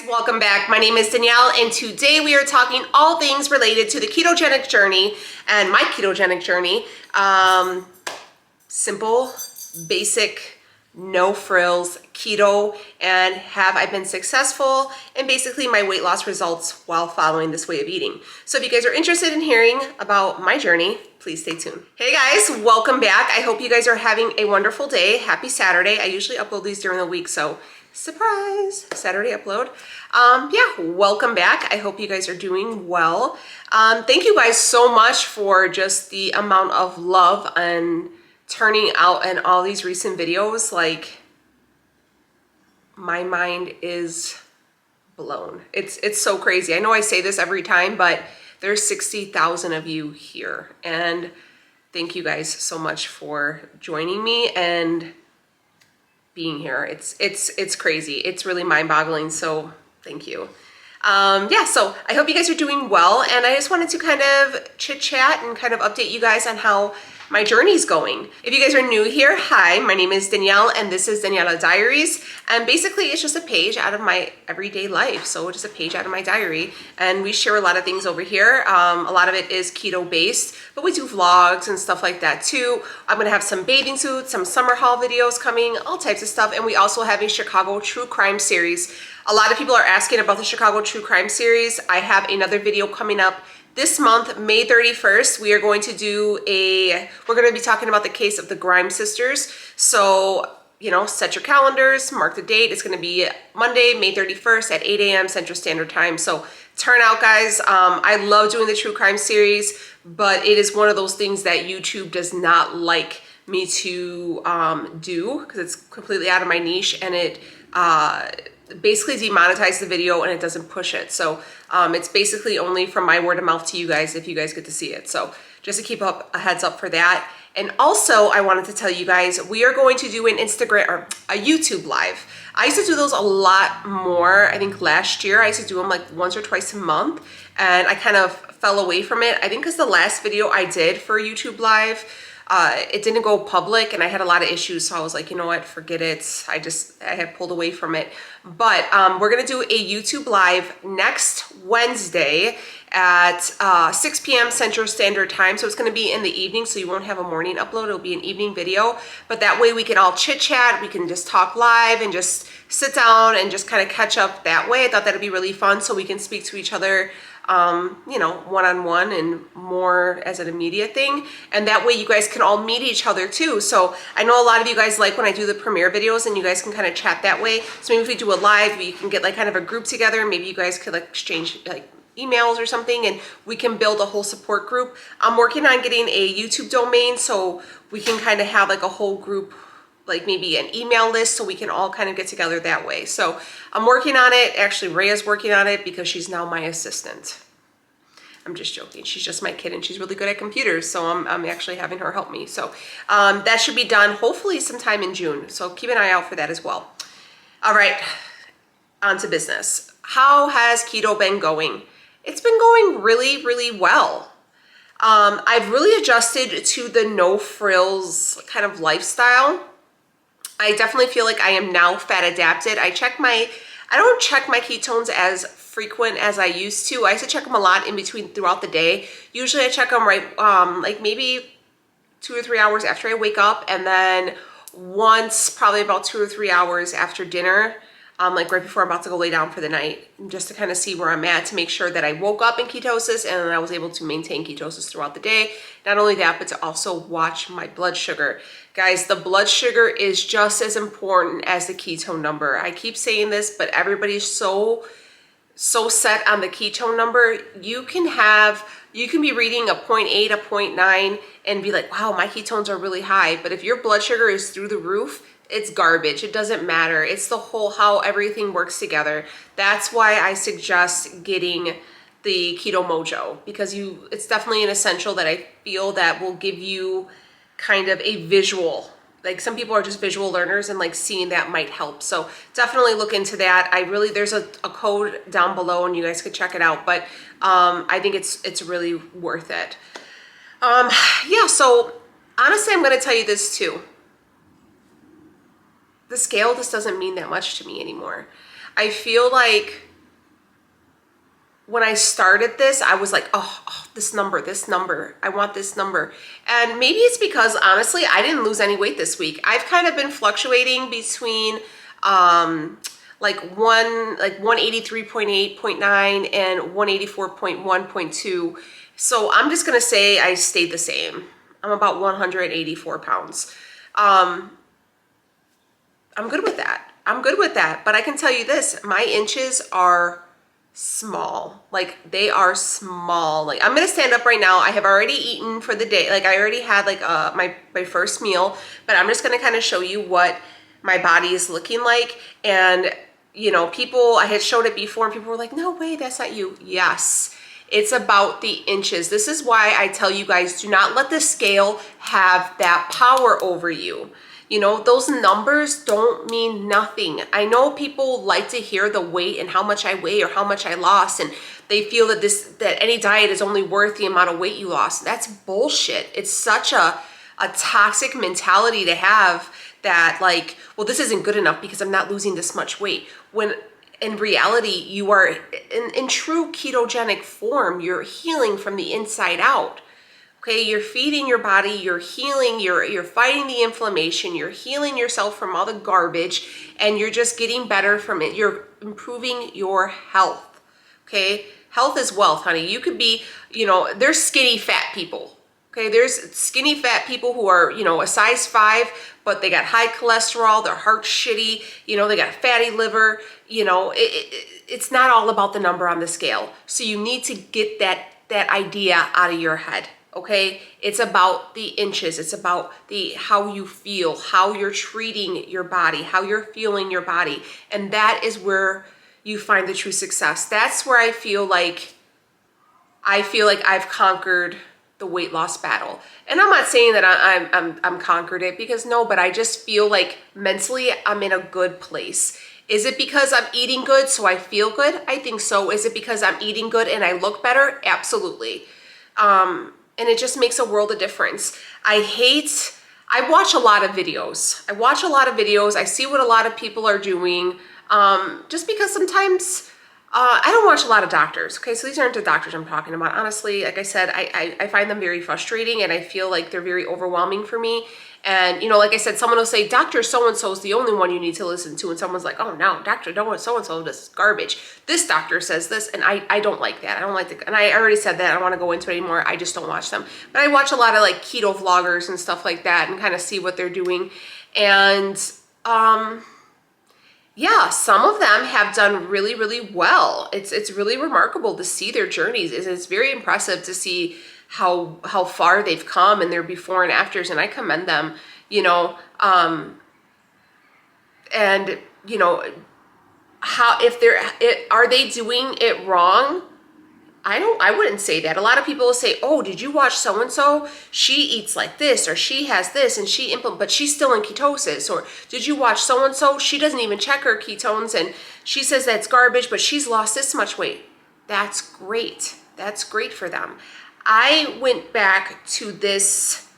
welcome back. My name is Danielle and today we are talking all things related to the ketogenic journey and my ketogenic journey. Simple, basic, no frills keto, and have I been successful, and basically my weight loss results while following this way of eating. So if you guys are interested in hearing about my journey, please stay tuned. Hey guys, welcome back. I hope you guys are having a wonderful day. Happy Saturday. I usually upload these during the week, so surprise, Saturday upload. Yeah, welcome back. I hope you guys are doing well. Thank you guys so much for just the amount of love and turning out in all these recent videos. Like, my mind is blown. It's so crazy. I know I say this every time, but there's 60,000 of you here, and thank you guys so much for joining me and being here. It's crazy. It's really mind-boggling, so thank you. Yeah, so I hope you guys are doing well, and I just wanted to kind of chit-chat and kind of update you guys on how my journey's going. If you guys are new here, hi, my name is Danielle and this is Daniela Diaries, and basically it's just a page out of my everyday life. So just a page out of my diary, and we share a lot of things over here. A lot of it is keto based, but we do vlogs and stuff like that too. I'm gonna have some bathing suits, some summer haul videos coming, all types of stuff, and we also have a Chicago true crime series. A lot of people are asking about the Chicago true crime series. I have another video coming up this month, May 31st. We are going to we're going to be talking about the case of the Grimes sisters. So, you know, set your calendars, mark the date. It's going to be Monday, May 31st at 8 a.m. Central Standard Time. So turn out, guys. I love doing the true crime series, but it is one of those things that YouTube does not like me to do, because it's completely out of my niche, and it basically demonetize the video and it doesn't push it. So it's basically only from my word of mouth to you guys if you guys get to see it. So just to keep up a heads up for that. And also I wanted to tell you guys, we are going to do an Instagram or a YouTube live. I used to do those a lot more. I think last year I used to do them like once or twice a month, and I kind of fell away from it. I think because the last video I did for YouTube live, it didn't go public and I had a lot of issues, so I was like, you know what, forget it. I had pulled away from it. But we're gonna do a YouTube live next Wednesday at 6 p.m. Central Standard Time. So it's gonna be in the evening, so you won't have a morning upload. It'll be an evening video, but that way we can all chit chat, we can just talk live and just sit down and just kind of catch up that way. I thought that'd be really fun, so we can speak to each other, you know, one-on-one and more as an immediate thing. And that way you guys can all meet each other too. So I know a lot of you guys like when I do the premiere videos and you guys can kind of chat that way. So maybe if we do a live, you can get like kind of a group together. Maybe you guys could like exchange like emails or something, and we can build a whole support group. I'm working on getting a YouTube domain so we can kind of have like a whole group, like maybe an email list, so we can all kind of get together that way. So I'm working on it. Actually, Rhea's working on it because she's now my assistant. I'm just joking. She's just my kid and she's really good at computers, so I'm actually having her help me. So that should be done hopefully sometime in June. So keep an eye out for that as well. All right, on to business. How has keto been going? It's been going really, really well. I've really adjusted to the no frills kind of lifestyle. I definitely feel like I am now fat adapted. I don't check my ketones as frequent as I used to. I used to check them a lot in between throughout the day. Usually I check them right, like maybe 2 or 3 hours after I wake up, and then once probably about 2 or 3 hours after dinner, like right before I'm about to go lay down for the night, just to kind of see where I'm at, to make sure that I woke up in ketosis and I was able to maintain ketosis throughout the day. Not only that, but to also watch my blood sugar. Guys, the blood sugar is just as important as the ketone number. I keep saying this, but everybody's so set on the ketone number. You can be reading a 0.8, a 0.9 and be like, wow, my ketones are really high. But if your blood sugar is through the roof, it's garbage. It doesn't matter. It's the whole how everything works together. That's why I suggest getting the Keto Mojo, because it's definitely an essential that I feel that will give you kind of a visual. Like, some people are just visual learners, and like seeing that might help. So definitely look into that. There's a code down below and you guys could check it out, but I think it's really worth it. Yeah, so honestly, I'm gonna tell you this too. The scale just doesn't mean that much to me anymore. I feel like when I started this, I was like, oh, this number, I want this number. And maybe it's because honestly, I didn't lose any weight this week. I've kind of been fluctuating between like 183.8.9 and 184.1.2. So I'm just gonna say I stayed the same. I'm about 184 pounds. I'm good with that. I'm good with that. But I can tell you this, my inches are small. Like they are small. Like I'm gonna stand up right now. I have already eaten for the day. Like I already had like my first meal, but I'm just gonna kind of show you what my body is looking like. And you know, people, I had showed it before and people were like, no way, that's not you. Yes, it's about the inches. This is why I tell you guys, do not let the scale have that power over you. You know, those numbers don't mean nothing. I know people like to hear the weight and how much I weigh or how much I lost, and they feel that that any diet is only worth the amount of weight you lost. That's bullshit. It's such a toxic mentality to have, that like, well, this isn't good enough because I'm not losing this much weight. When in reality, you are in true ketogenic form. You're healing from the inside out. Okay, you're feeding your body, you're healing, you're fighting the inflammation, you're healing yourself from all the garbage, and you're just getting better from it. You're improving your health. Okay, health is wealth, honey. You could be, you know, there's skinny fat people. Okay, there's skinny fat people who are, you know, a size 5, but they got high cholesterol, their heart's shitty, you know, they got fatty liver. You know, it's not all about the number on the scale. So you need to get that idea out of your head. Okay, it's about the inches. It's about how you feel, how you're treating your body, how you're feeling your body. And that is where you find the true success. That's where I feel like I've conquered the weight loss battle. And I'm not saying that I'm conquered it, because no, but I just feel like mentally I'm in a good place. Is it because I'm eating good so I feel good? I think so. Is it because I'm eating good and I look better? Absolutely. And it just makes a world of difference. I watch a lot of videos. I see what a lot of people are doing, just because sometimes I don't watch a lot of doctors. Okay, so these aren't the doctors I'm talking about. Honestly, like I said, I find them very frustrating, and I feel like they're very overwhelming for me. And, you know, like I said, someone will say, Dr. So-and-so is the only one you need to listen to. And someone's like, oh, no, Dr. So-and-so, this is garbage. This doctor says this. And I don't like that. I don't like and I already said that. I don't want to go into it anymore. I just don't watch them. But I watch a lot of like keto vloggers and stuff like that, and kind of see what they're doing. And, yeah, some of them have done really, really well. It's really remarkable to see their journeys. It's very impressive to see how far they've come and their before and afters, and I commend them, you know. And you know, are they doing it wrong? I wouldn't say that. A lot of people will say, oh, did you watch so-and-so? She eats like this, or she has this, and but she's still in ketosis. Or did you watch so-and-so? She doesn't even check her ketones, and she says that's garbage, but she's lost this much weight. That's great. That's great for them. I went back to this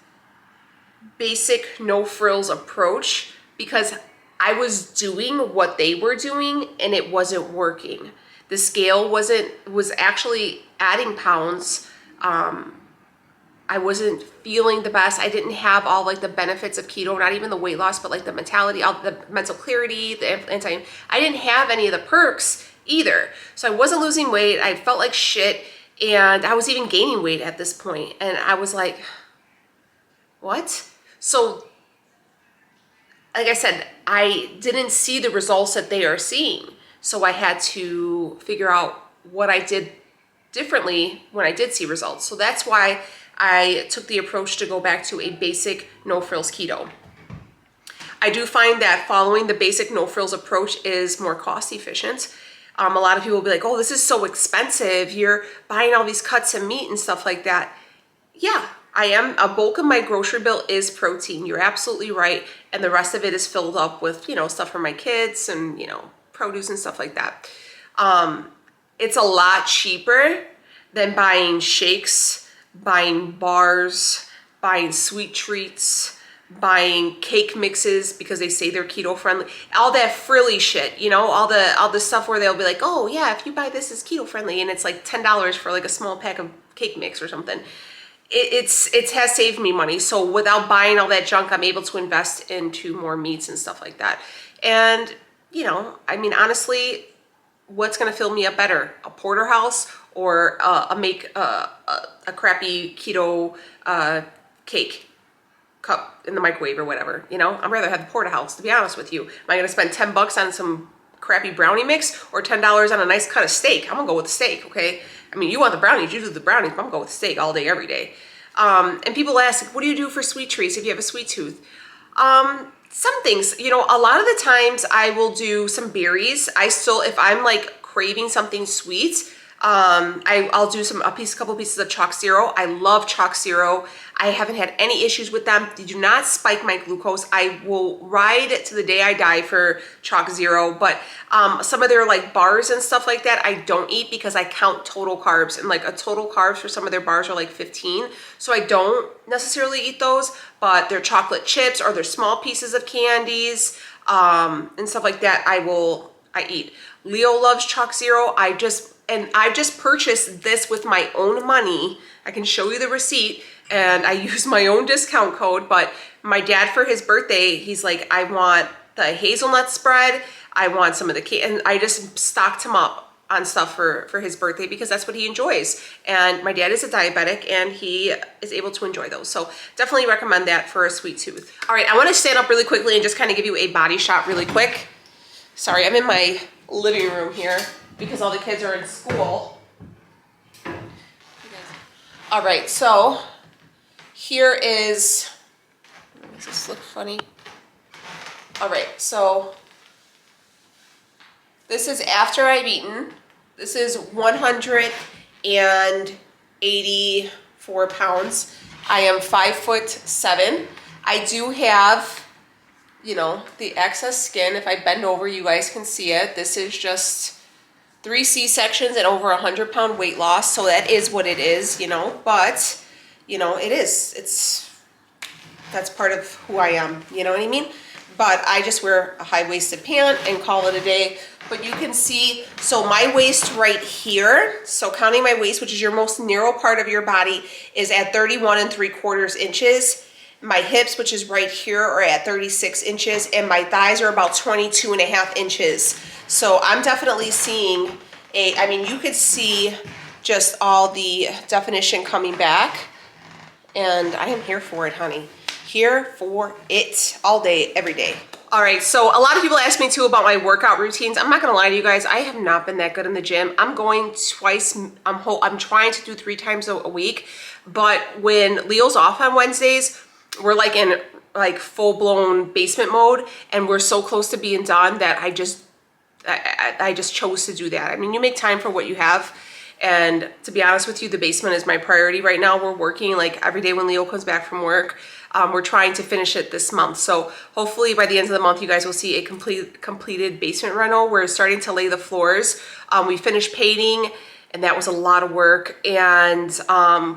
basic no frills approach because I was doing what they were doing and it wasn't working. The scale was actually adding pounds. I wasn't feeling the best. I didn't have all like the benefits of keto, not even the weight loss, but like the mentality, all the mental clarity, I didn't have any of the perks either. So I wasn't losing weight. I felt like shit. And I was even gaining weight at this point. And I was like, what? So, like I said, I didn't see the results that they are seeing. So I had to figure out what I did differently when I did see results. So that's why I took the approach to go back to a basic no frills keto. I do find that following the basic no frills approach is more cost efficient. A lot of people will be like, oh, this is so expensive. You're buying all these cuts of meat and stuff like that. Yeah, I am. A bulk of my grocery bill is protein. You're absolutely right. And the rest of it is filled up with, you know, stuff for my kids and, you know, produce and stuff like that. It's a lot cheaper than buying shakes, buying bars, buying sweet treats, buying cake mixes because they say they're keto friendly, all that frilly shit, you know, all the stuff where they'll be like, oh yeah, if you buy this, it's keto friendly, and it's like $10 for like a small pack of cake mix or something. It has saved me money. So without buying all that junk, I'm able to invest into more meats and stuff like that. And you know, I mean, honestly, what's gonna fill me up better, a porterhouse or a crappy keto cake cup in the microwave or whatever? You know, I'd rather have the porterhouse, to be honest with you. Am I gonna spend 10 bucks on some crappy brownie mix or $10 on a nice cut of steak? I'm gonna go with the steak, okay? I mean, you want the brownies, you do the brownies, but I'm gonna go with the steak all day, every day. And people ask, what do you do for sweet treats if you have a sweet tooth? Some things, you know, a lot of the times I will do some berries. If I'm like craving something sweet, I'll do a couple pieces of chalk zero. I love chalk zero. I haven't had any issues with them. They do not spike my glucose. I will ride to the day I die for chalk zero, but some of their like bars and stuff like that, I don't eat because I count total carbs, and like a total carbs for some of their bars are like 15. So I don't necessarily eat those, but their chocolate chips or their small pieces of candies and stuff like that, I eat. Leo loves chalk zero. I just purchased this with my own money. I can show you the receipt, and I use my own discount code. But my dad, for his birthday, he's like, I want the hazelnut spread, I want some of the cake, and I just stocked him up on stuff for his birthday because that's what he enjoys. And my dad is a diabetic and he is able to enjoy those. So definitely recommend that for a sweet tooth. All right, I want to stand up really quickly and just kind of give you a body shot really quick. Sorry, I'm in my living room here because all the kids are in school. All right, so here is, does this look funny? All right, so this is after I've eaten. This is 184 pounds. I am 5'7". I do have, you know, the excess skin. If I bend over, you guys can see it. This is just 3 C-sections and over 100-pound weight loss. So that is what it is, you know, but, you know, that's part of who I am, you know what I mean? But I just wear a high-waisted pant and call it a day. But you can see, so my waist right here, so counting my waist, which is your most narrow part of your body, is at 31 3/4 inches. My hips, which is right here, are at 36 inches, and my thighs are about 22.5 inches. So I'm definitely seeing I mean, you could see just all the definition coming back, and I am here for it, honey. Here for it all day, every day. All right, so a lot of people ask me too about my workout routines. I'm not gonna lie to you guys, I have not been that good in the gym. I'm going twice, I'm trying to do 3 times a week, but when Leo's off on Wednesdays, we're like in like full-blown basement mode, and we're so close to being done that I just chose to do that. I mean, you make time for what you have, and to be honest with you, the basement is my priority right now. We're working like every day when Leo comes back from work. We're trying to finish it this month. So hopefully by the end of the month, you guys will see a completed basement reno. We're starting to lay the floors. We finished painting, and that was a lot of work. And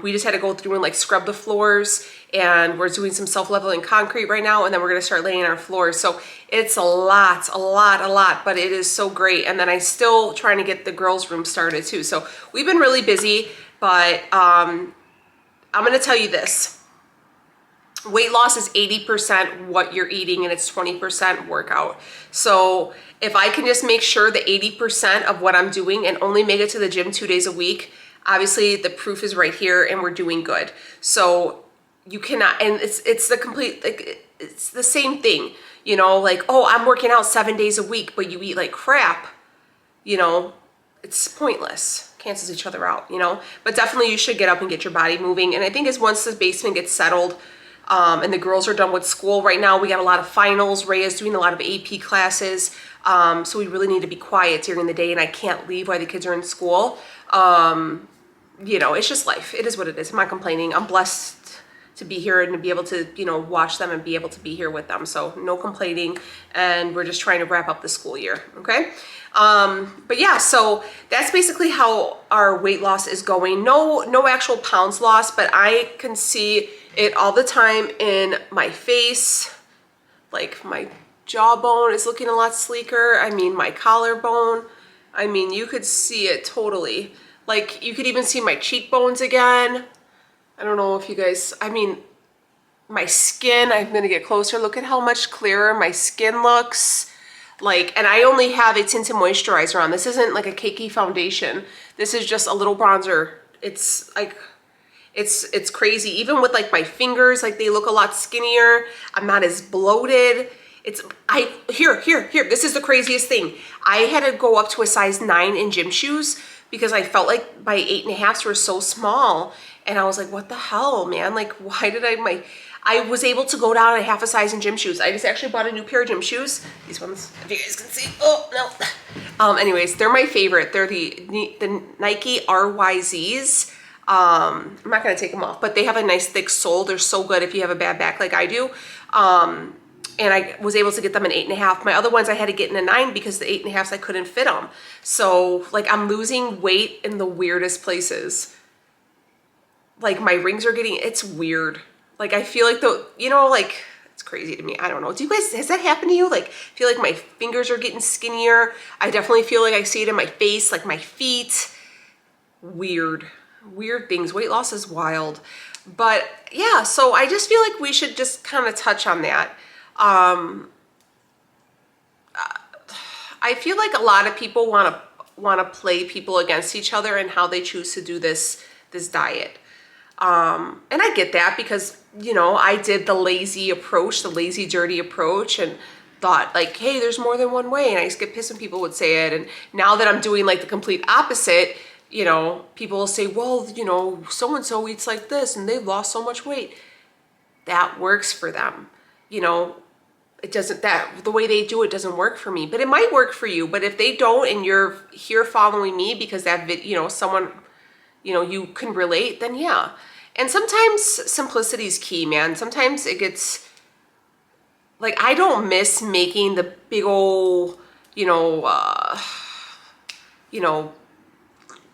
we just had to go through and like scrub the floors, and we're doing some self-leveling concrete right now, and then we're gonna start laying our floors. So it's a lot, but it is so great. And then I'm still trying to get the girls' room started too. So we've been really busy, but I'm gonna tell you this. Weight loss is 80% what you're eating, and it's 20% workout. So if I can just make sure that 80% of what I'm doing and only make it to the gym 2 days a week, obviously the proof is right here and we're doing good. So you cannot, and it's the complete, like, it's the same thing, you know, like, oh, I'm working out 7 days a week, but you eat like crap, you know, it's pointless. Cancels each other out, you know. But definitely you should get up and get your body moving. And I think as once the basement gets settled, and the girls are done with school right now, we got a lot of finals. Ray is doing a lot of AP classes, so we really need to be quiet during the day, and I can't leave while the kids are in school. You know, it's just life. It is what it is. I'm not complaining. I'm blessed to be here and to be able to, you know, watch them and be able to be here with them. So no complaining, and we're just trying to wrap up the school year, okay? But yeah, so that's basically how our weight loss is going. No actual pounds lost, but I can see it all the time in my face. Like my jawbone is looking a lot sleeker. I mean, my collarbone. I mean, you could see it totally. Like you could even see my cheekbones again. I don't know if you guys, I mean, my skin, I'm gonna get closer. Look at how much clearer my skin looks. Like, and I only have a tinted moisturizer on. This isn't like a cakey foundation. This is just a little bronzer. It's like, it's crazy. Even with like my fingers, like they look a lot skinnier. I'm not as bloated. Here, this is the craziest thing. I had to go up to a size 9 in gym shoes because I felt like my 8.5s were so small. And I was like, what the hell, man? Like, why did I was able to go down a half a size in gym shoes. I just actually bought a new pair of gym shoes. These ones, if you guys can see. Oh, no. Anyways, they're my favorite. They're the Nike RYZs. I'm not going to take them off, but they have a nice thick sole. They're so good if you have a bad back like I do. And I was able to get them in 8.5. My other ones I had to get in a 9 because the 8.5s I couldn't fit them. So like I'm losing weight in the weirdest places. Like my rings are getting, it's weird. Like I feel like like it's crazy to me. I don't know. Do you guys, has that happened to you? Like I feel like my fingers are getting skinnier. I definitely feel like I see it in my face, like my feet. Weird things. Weight loss is wild. But yeah, so I just feel like we should just kind of touch on that. I feel like a lot of people want to play people against each other and how they choose to do this diet. And I get that because, I did the lazy approach, the lazy, dirty approach, and thought like, hey, there's more than one way. And I just get pissed when people would say it. And now that I'm doing like the complete opposite, people will say, well, so-and-so eats like this and they've lost so much weight. That works for them. It doesn't, the way they do it doesn't work for me, but it might work for you. But if they don't, and you're here following me because someone, you can relate, then yeah. And sometimes simplicity is key, man. Sometimes it gets, like, I don't miss making the big old,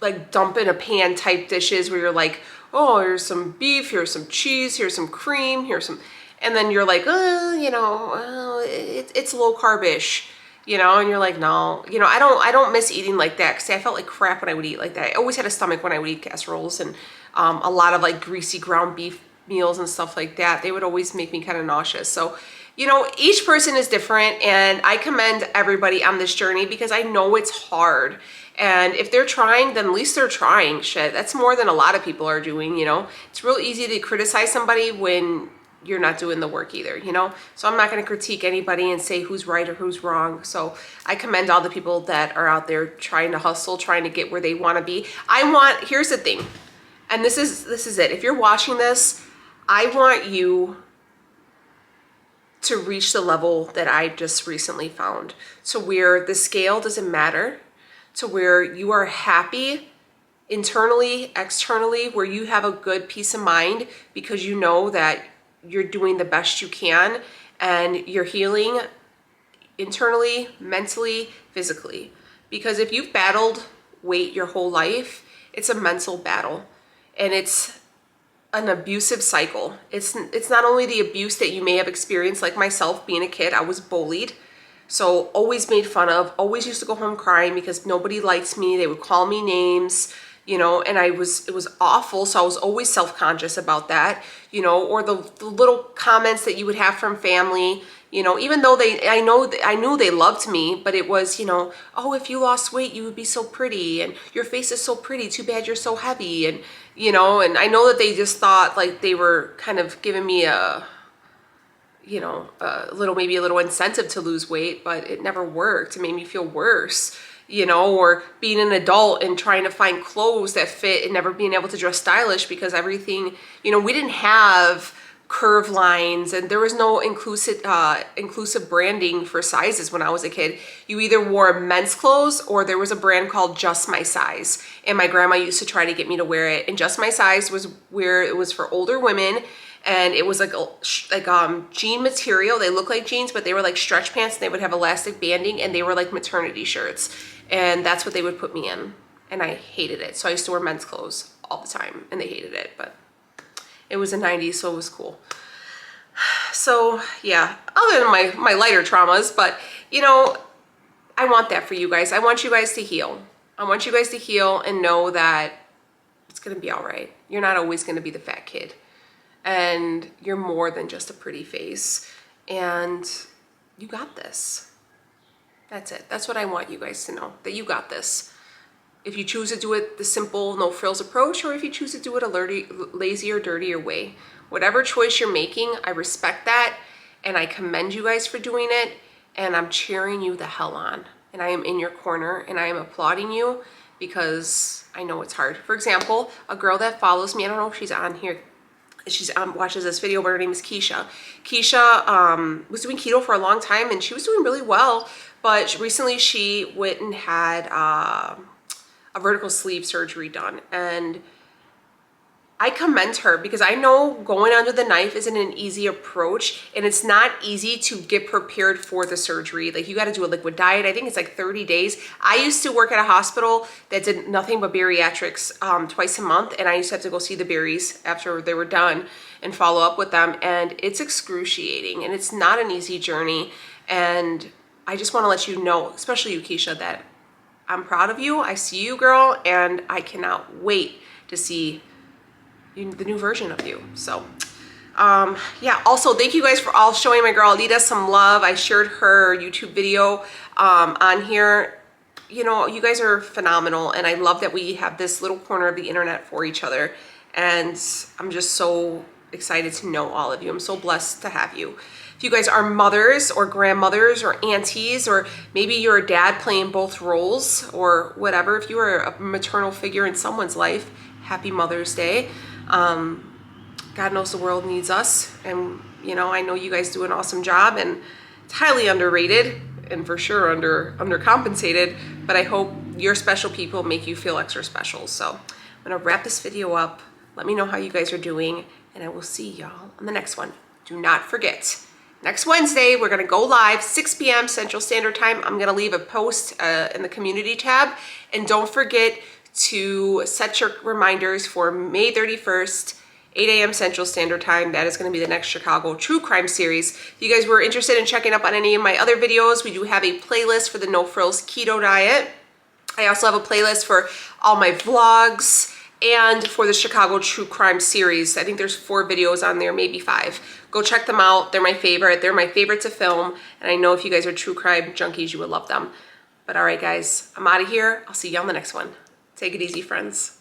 like dump in a pan type dishes where you're like, oh, here's some beef, here's some cheese, here's some cream, here's some, and then you're like, it's low carb-ish, and you're like, no, I don't miss eating like that because I felt like crap when I would eat like that. I always had a stomach when I would eat casseroles and a lot of like greasy ground beef meals and stuff like that. They would always make me kind of nauseous. So, each person is different, and I commend everybody on this journey because I know it's hard. And if they're trying, then at least they're trying. Shit, that's more than a lot of people are doing, It's real easy to criticize somebody when you're not doing the work either, So I'm not going to critique anybody and say who's right or who's wrong. So I commend all the people that are out there trying to hustle, trying to get where they want to be. Here's the thing, and this is it. If you're watching this, I want you to reach the level that I just recently found, to where the scale doesn't matter, to where you are happy internally, externally, where you have a good peace of mind because you know that you're doing the best you can and you're healing internally, mentally, physically. Because if you've battled weight your whole life, it's a mental battle, and it's an abusive cycle. It's not only the abuse that you may have experienced, like myself being a kid. I was bullied, so always made fun of, always used to go home crying because nobody liked me. They would call me names, and it was awful. So I was always self-conscious about that, or the little comments that you would have from family, even though I knew they loved me, but it was, oh, if you lost weight, you would be so pretty, and your face is so pretty, too bad you're so heavy. And, and I know that they just thought like they were kind of giving me maybe a little incentive to lose weight, but it never worked. It made me feel worse, or being an adult and trying to find clothes that fit and never being able to dress stylish because everything, we didn't have curve lines and there was no inclusive branding for sizes when I was a kid. You either wore men's clothes or there was a brand called Just My Size. And my grandma used to try to get me to wear it. And Just My Size was where it was for older women. And it was like jean material. They look like jeans, but they were like stretch pants. And they would have elastic banding, and they were like maternity shirts. And that's what they would put me in. And I hated it. So I used to wear men's clothes all the time, and they hated it. But It was the 90s, so it was cool. So yeah, other than my lighter traumas, but you know, I want that for you guys. I want you guys to heal. I want you guys to heal and know that it's gonna be all right. You're not always gonna be the fat kid. And you're more than just a pretty face. And you got this. That's it. That's what I want you guys to know, that you got this. If you choose to do it the simple, no frills approach, or if you choose to do it a lazier, dirtier way. Whatever choice you're making, I respect that, and I commend you guys for doing it, and I'm cheering you the hell on. And I am in your corner, and I am applauding you because I know it's hard. For example, a girl that follows me, I don't know if she's on here, she's watches this video, but her name is Keisha. Keisha was doing keto for a long time, and she was doing really well, but recently she went and had a vertical sleeve surgery done, and I commend her because I know going under the knife isn't an easy approach, and it's not easy to get prepared for the surgery. Like, you got to do a liquid diet. I think it's like 30 days. I used to work at a hospital that did nothing but bariatrics twice a month, and I used to have to go see the berries after they were done and follow up with them, and it's excruciating, and it's not an easy journey. And I just want to let you know, especially you, Keisha, that I'm proud of you. I see you, girl, and I cannot wait to see the new version of you. So yeah, also thank you guys for all showing my girl Alita some love. I shared her YouTube video on here. You know, you guys are phenomenal, and I love that we have this little corner of the internet for each other, and I'm just so excited to know all of you. I'm so blessed to have you. If you guys are mothers or grandmothers or aunties, or maybe you're a dad playing both roles or whatever, if you are a maternal figure in someone's life, happy Mother's Day. God knows the world needs us, and you know, I know you guys do an awesome job, and it's highly underrated and for sure undercompensated, but I hope your special people make you feel extra special. So I'm gonna wrap this video up. Let me know how you guys are doing, and I will see y'all on the next one. Do not forget, next Wednesday, we're gonna go live 6 p.m. Central Standard Time. I'm gonna leave a post in the community tab, and don't forget to set your reminders for May 31st, 8 a.m. Central Standard Time. That is going to be the next Chicago True Crime series. If you guys were interested in checking up on any of my other videos, we do have a playlist for the No Frills Keto Diet. I also have a playlist for all my vlogs and for the Chicago True Crime series. I think there's 4 videos on there, maybe 5. Go check them out. They're my favorite. They're my favorite to film, and I know if you guys are true crime junkies, you would love them. But all right, guys, I'm out of here. I'll see you on the next one. Take it easy, friends.